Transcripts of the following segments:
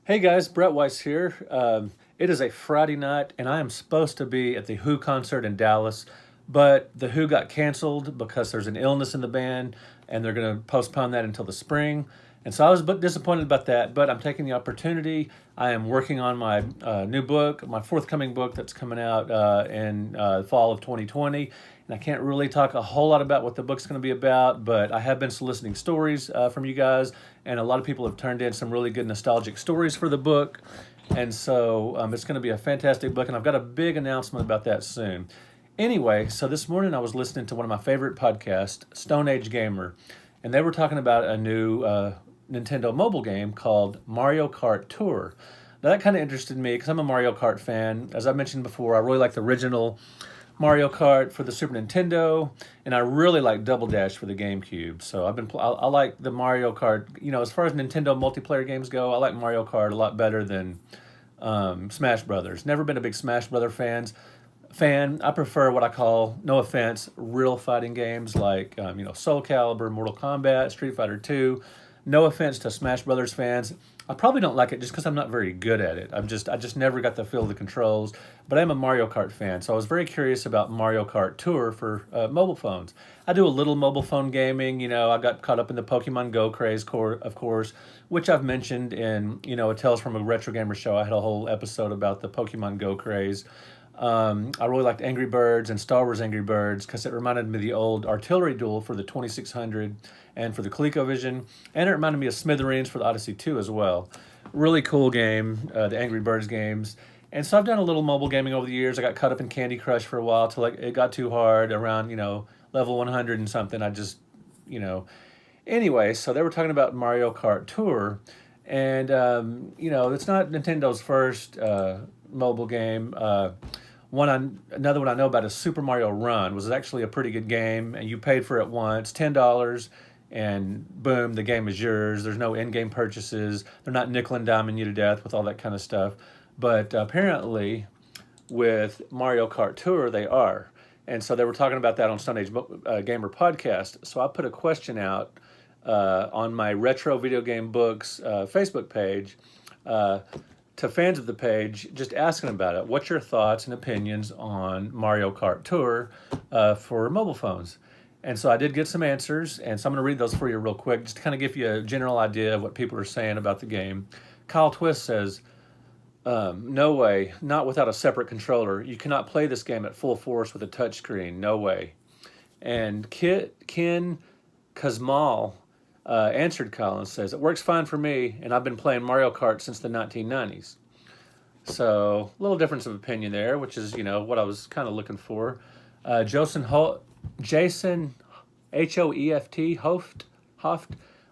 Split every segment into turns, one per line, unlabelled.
Hey guys, Brett Weiss here. It is a Friday night, and I am supposed to be at the Who concert in Dallas, but the Who got canceled because there's an illness in the band, and they're going to postpone that until the spring. And so I was a bit disappointed about that, but I'm taking the opportunity. I am working on my new book, my forthcoming book that's coming out in fall of 2020. And I can't really talk a whole lot about what the book's going to be about, but I have been soliciting stories from you guys, and a lot of people have turned in some really good nostalgic stories for the book. And so it's going to be a fantastic book, and I've got a big announcement about that soon. Anyway, so this morning I was listening to one of my favorite podcasts, Stone Age Gamer, and they were talking about a new Nintendo mobile game called Mario Kart Tour. Now that kind of interested me because I'm a Mario Kart fan. As I mentioned before, I really like the original Mario Kart for the Super Nintendo, and I really like Double Dash for the GameCube. So I like the Mario Kart. You know, as far as Nintendo multiplayer games go, I like Mario Kart a lot better than Smash Brothers. Never been a big Smash Brother fan. I prefer what I call, no offense, real fighting games like Soul Calibur, Mortal Kombat, Street Fighter 2. No offense to Smash Brothers fans. I probably don't like it just because I'm not very good at it. I just never got the feel of the controls. But I'm a Mario Kart fan, so I was very curious about Mario Kart Tour for mobile phones. I do a little mobile phone gaming. You know, I got caught up in the Pokemon Go craze, of course, which I've mentioned in a Tales from a Retro Gamer show. I had a whole episode about the Pokemon Go craze. I really liked Angry Birds and Star Wars Angry Birds because it reminded me of the old artillery duel for the 2600 and for the ColecoVision, and it reminded me of Smithereens for the Odyssey 2 as well. Really cool game, the Angry Birds games. And so I've done a little mobile gaming over the years. I got caught up in Candy Crush for a while till it got too hard around, level 100 and something. I just, you know. Anyway, so they were talking about Mario Kart Tour, and, it's not Nintendo's first mobile game. Another one I know about is Super Mario Run. Was actually a pretty good game, and you paid for it once, $10, and boom, the game is yours. There's no in-game purchases. They're not nickel and diming you to death with all that kind of stuff. But apparently, with Mario Kart Tour, they are. And so they were talking about that on Stone Age Gamer podcast. So I put a question out on my Retro Video Game Books Facebook page to fans of the page, just asking about it. What's your thoughts and opinions on Mario Kart Tour for mobile phones? And so I did get some answers, and so I'm going to read those for you real quick, just to kind of give you a general idea of what people are saying about the game. Kyle Twist says, no way, not without a separate controller. You cannot play this game at full force with a touchscreen, no way. And Ken Kazmal answered Kyle and says, it works fine for me, and I've been playing Mario Kart since the 1990s. So a little difference of opinion there, which is, what I was kind of looking for. Jason Hoft,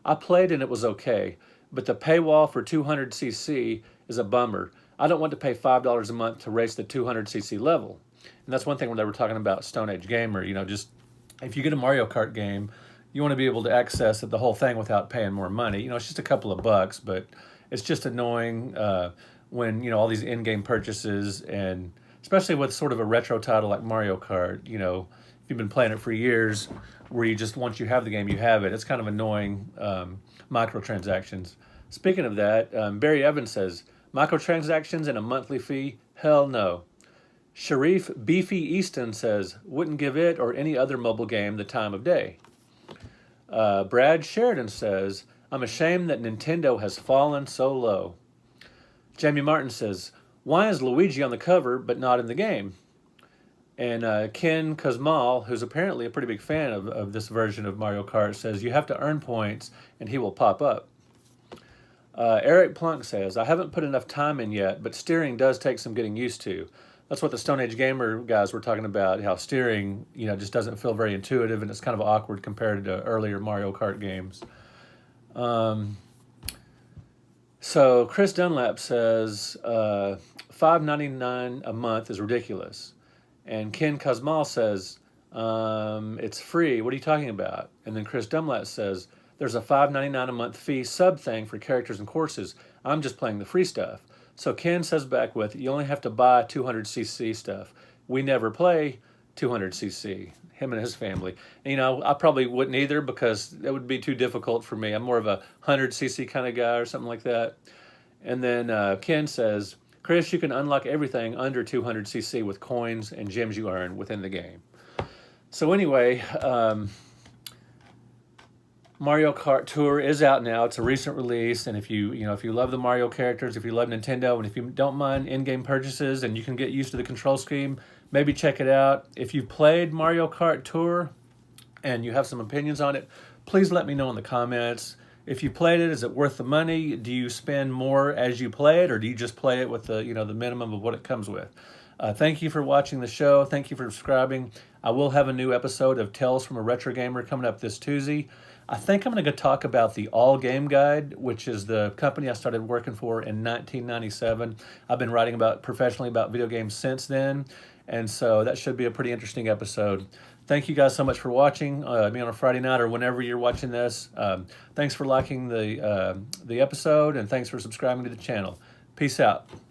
I played and it was okay, but the paywall for 200cc is a bummer. I don't want to pay $5 a month to race the 200cc level. And that's one thing when they were talking about Stone Age Gamer, just if you get a Mario Kart game, you want to be able to access the whole thing without paying more money. It's just a couple of bucks, but it's just annoying when, all these in-game purchases, and especially with sort of a retro title like Mario Kart, if you've been playing it for years, where you just, once you have the game, you have it. It's kind of annoying microtransactions. Speaking of that, Barry Evans says, microtransactions and a monthly fee? Hell no. Sharif Beefy Easton says, wouldn't give it or any other mobile game the time of day. Brad Sheridan says, I'm ashamed that Nintendo has fallen so low. Jamie Martin says, why is Luigi on the cover but not in the game? And Ken Kazmal, who's apparently a pretty big fan of this version of Mario Kart, says, you have to earn points and he will pop up. Eric Plunk says, I haven't put enough time in yet, but steering does take some getting used to. That's what the Stone Age Gamer guys were talking about, how steering, just doesn't feel very intuitive, and it's kind of awkward compared to earlier Mario Kart games. So Chris Dunlap says, $5.99 a month is ridiculous. And Ken Kazmal says, it's free. What are you talking about? And then Chris Dunlap says, there's a $5.99 a month fee sub thing for characters and courses. I'm just playing the free stuff. So Ken says back with, you only have to buy 200cc stuff. We never play 200cc, him and his family. And, I probably wouldn't either because it would be too difficult for me. I'm more of a 100cc kind of guy or something like that. And then Ken says, Chris, you can unlock everything under 200cc with coins and gems you earn within the game. So anyway, Mario Kart Tour is out now. It's a recent release, and if you love the Mario characters, if you love Nintendo, and if you don't mind in-game purchases, and you can get used to the control scheme, maybe check it out. If you've played Mario Kart Tour and you have some opinions on it, please let me know in the comments. If you played it, is it worth the money? Do you spend more as you play it, or do you just play it with the the minimum of what it comes with? Thank you for watching the show. Thank you for subscribing. I will have a new episode of Tales from a Retro Gamer coming up this Tuesday. I think I'm going to go talk about the All Game Guide, which is the company I started working for in 1997. I've been writing professionally about video games since then, and so that should be a pretty interesting episode. Thank you guys so much for watching me on a Friday night or whenever you're watching this. Thanks for liking the episode, and thanks for subscribing to the channel. Peace out.